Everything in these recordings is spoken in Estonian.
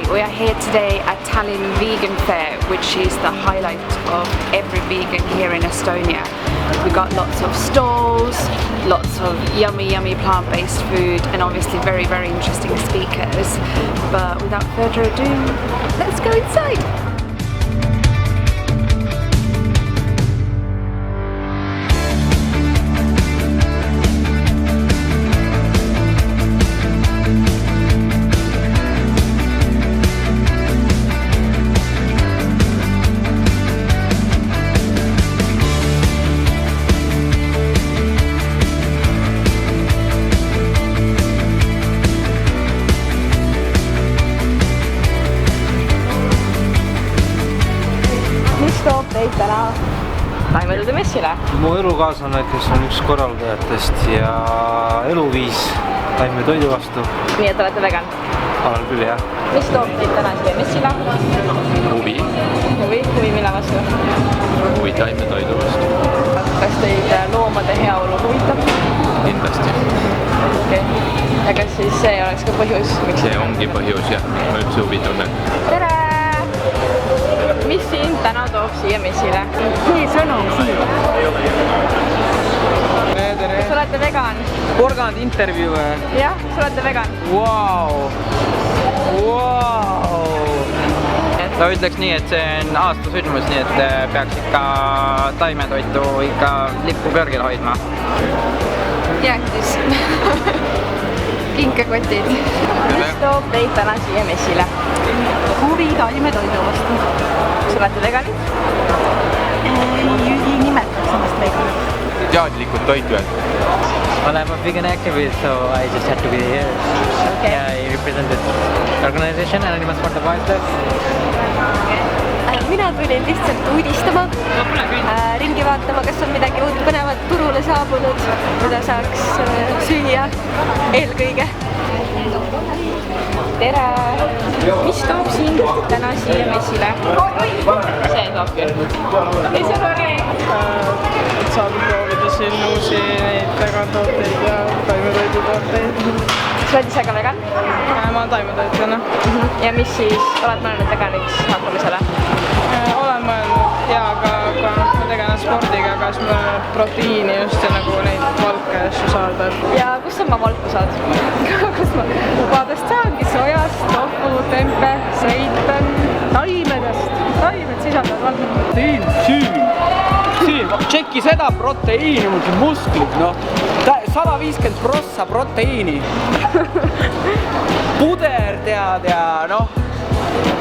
Hi, we are here today at Tallinn Vegan Fair, which is the highlight of every vegan here in Estonia. We got lots of stalls, lots of yummy plant-based food, and obviously very interesting speakers. But without further ado, let's go inside! Toob teid täna Taimetude messile? Mu elukaaslane, kes on üks korraldajatest ja eluviis taimetoidu vastu. Nii et olete vegan? Olen küll, jah. Mis toob teid täna siia messile? Huvi. Huvi mille vastu? Huvi taimetoidu vastu. Kas teid loomade heaolu huvitab? Kindlasti. Okay. Ja kas siis see oleks ka põhjus? See ongi põhjus, jah. Ma üldse huvi tunnen. Tere! Mis sind täna toob siia messile? Nii sõnum siia. Kas olete vegan? Porgand intervjuu või? Jah, kas olete vegan? Vau! Ta ütleks nii, et see on aastasündmus, nii et peaks ikka taimetoitu ikka lippu kõrgel hoidma. Jääktis. Kinkekotid. Mis toob teid täna siia messile? Huvi taimetoidu vastu. Kas olete veganid? Ei nimetaks ennast veganid. Teadlikud toitujad. Well, I'm a vegan activist, so I just had to be here. Okay. Yeah, I represent this organization, Animals for the Voiceless. Mina tulin lihtsalt uudistama, ringi vaatama, kas on midagi uut põnevat turule saabunud, mida saaks süüa eelkõige. Tere! Mis toob sind täna siia messile? See toob küll. Ei, see on nii. Et saada proovida siin uusi vegan-tooteid ja taimetoidutooteid. Kas oled ise ka vegan? Ma olen taimetoitlane. Ja mis siis oled mõelnud veganiks hakkamisele? Olen mõelnud, aga ma tegelen spordiga, kas ma proteiini just ja nagu neid valke asju saada. Ja kus sa oma valku saad? Kus ma vabadest saangi sojast, tofu, tempe, seitan, taimedest. Taimed sisaldavad valku. Siin, tšeki seda proteiini, mul see musklid, noh. 150% proteiini. Puder tead ja noh,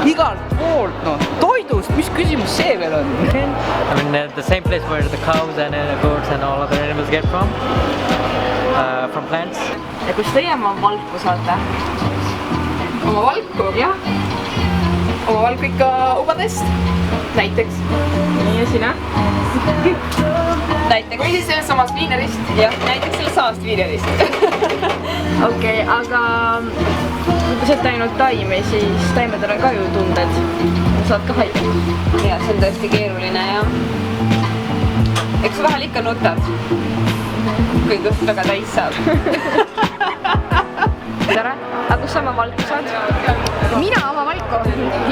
igalt poolt, noh. Toidust, mis küsimus see veel on? I mean, the same place where the cows and goats and all other animals get from plants. Ja kus teie oma valku saate? Oma valku? Jah. Oma valku ikka ubadest. Näiteks. Nii ja sina? Näiteks. Või siis sellest samast viinerist. Jah, näiteks sellest samast viinerist. Okei, aga kui sa oled ainult taimi, siis taimedel on ka ju tunded. Saad ka haiget. Ja, see on tõesti keeruline ja eks vahel ikka nutad, kui kõht väga täis saab. Tere, aga kus sa oma valku saad? Mina oma valku?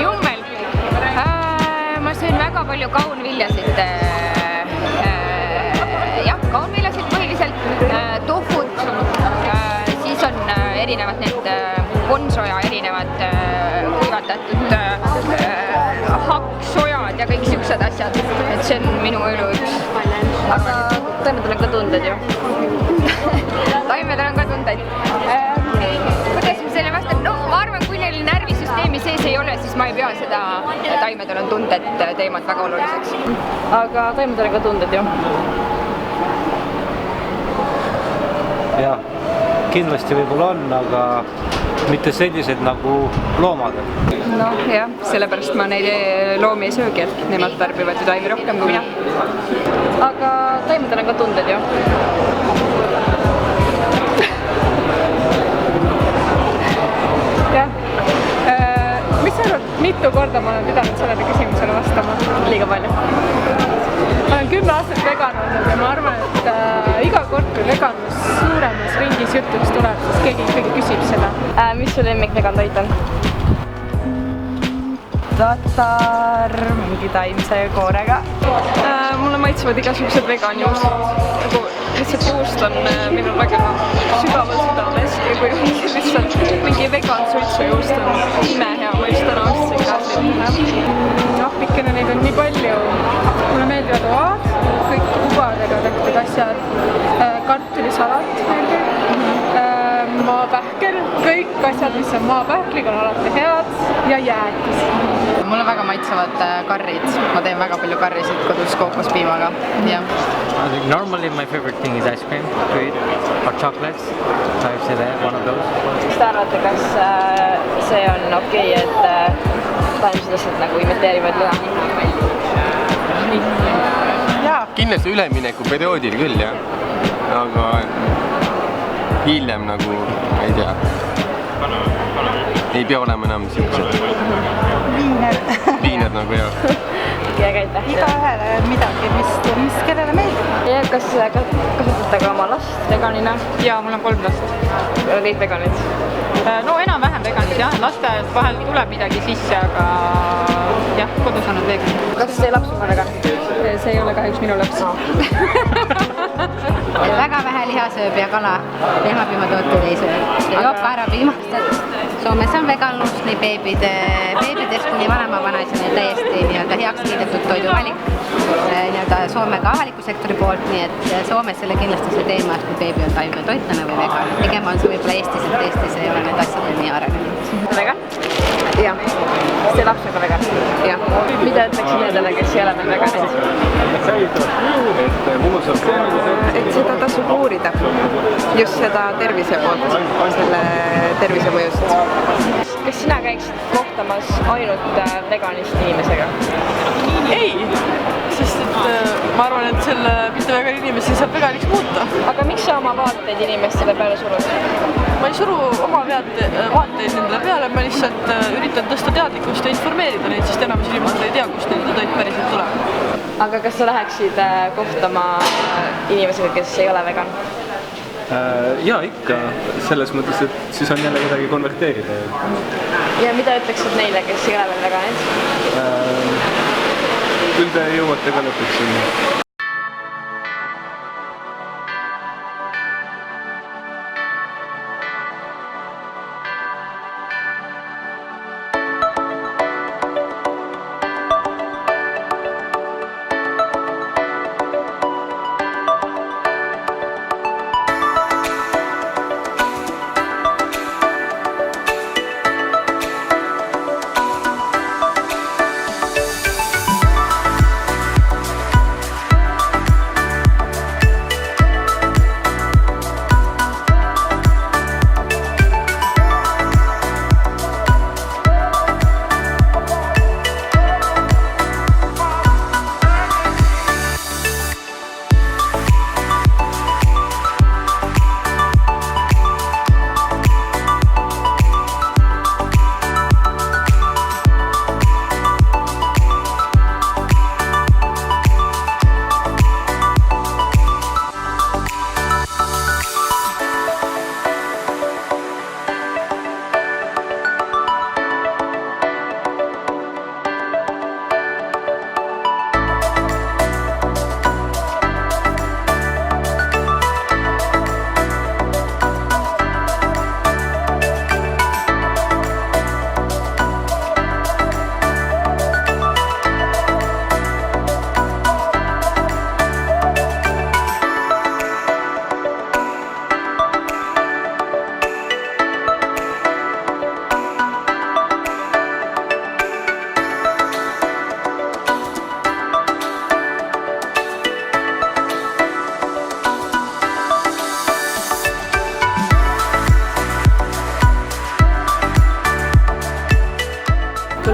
Jummel. Ma söön väga palju kaunviljasid. Jah, kaunviljasid põhiliselt, tofut, siis on erinevad need konsoja, erinevad kuivatatud hakksojad ja kõik siuksed asjad. Et see on minu elu üks. Aga taimedel on ka tunded ju. Taimedel on ka tundeid. Kuidas ma selle vastan? No, ma arvan, kui neil närvisüsteemi sees ei ole, siis ma ei pea seda taimedel on tunded teemat väga oluliseks. Aga taimedel on ka tunded ju. Jah, kindlasti võib-olla on, aga mitte sellised nagu loomadel. No jah, sellepärast ma neid loomi ei söögi, et nemad tarbivad ju taimi rohkem kui mina. Aga taimedel on ka tunded ju. Jah. Mis sa arvad, mitu korda ma olen pidanud sellele küsimusele vastama? Liiga palju. Ma olen 10 aastat vegan olnud ja ma arvan, et iga kord, kui veganlus suuremas ringis jutuks tuleb, siis keegi ikkagi küsib seda. Mis su lemmik vegan toit on? tatar, mingi taimse koorega. Mulle maitsevad igasugused veganjuustud, nagu lihtsalt juust on minul väga sügaval südames ja kui lihtsalt mingi vegan suitsujuust on imehea, ma just täna ostsin ka sinna. Appikene neid on nii palju, mulle meeldivad oad, kõik ubadega tehtud asjad, kartulisalat meeldib, maapähkel, kõik asjad, mis on maapähkliga, on alati head ja jäätis. Mulle väga maitsevad karrid, ma teen väga palju karrisid kodus kookospiimaga, jah. Normally my favorite thing is ice cream to eat or chocolates. I would say that one of those. Mis te arvate, kas see on okei, et taimsed asjad nagu imiteerivad liha? Kindlasti üleminekuperioodil küll, jah. Aga hiljem nagu, ma ei tea, ei pea olema enam siuksed viinad nagu, jah. Igaühele midagi, mis kellele meeldib. Ja kas kasutate ka oma last veganina? Jaa, mul on 3 last. Kõik veganid? No enam-vähem veganid, jah. Lasteaias vahel tuleb midagi sisse, aga jah, kodus on nad veganid. Kas see laps on ka vegan? See ei ole kahjuks minu laps. Väga vähe liha sööb ja kala, lihmapiimatooteid ei söö. Joob ka ära piimast. Soomes on veganlust nii beebidest kuni vanema-vanaisani täiesti heaks kiidetud toiduvalik Soome ka avaliku sektori poolt, nii et Soomes selle kindlasti see teema, et kui beebi on taimne toitlane või vegan. Pigem on see võib-olla Eestis, et Eestis ei ole need asjad nii arenenud. Vegan? Jah. See laps on ka vegan? Jah. Mida ütleksid nendele, kes ei ole veel veganid? Et seda tasub uurida. Just seda tervise poolt, selle tervisemõjust. Kas sina käiksid kohtamas ainult veganist inimesega? Ei, sest et ma arvan, et selle mitte vegan inimesi saab veganiks muuta. Aga miks sa oma vaateid inimestele peale surud? Ma ei suru oma vaateid nendele peale, ma lihtsalt üritan tõsta teadlikkust ja informeerida neid, sest enamus inimesed ei tea, kust nende toit päriselt tuleb. Aga kas sa läheksid kohtama inimesega, kes ei ole vegan? Jaa, ikka. Selles mõttes, et siis on jälle kedagi konverteerida. Ja mida ütleksid neile, kes ei ole veel veganid? Küll te jõuate ka lõpuks sinna.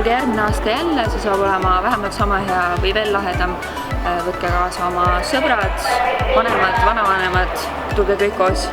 tulge järgmine aasta jälle, see saab olema vähemalt sama hea või veel lahedam. Võtke kaasa oma sõbrad, vanemad, vanavanemad, tulge kõik koos.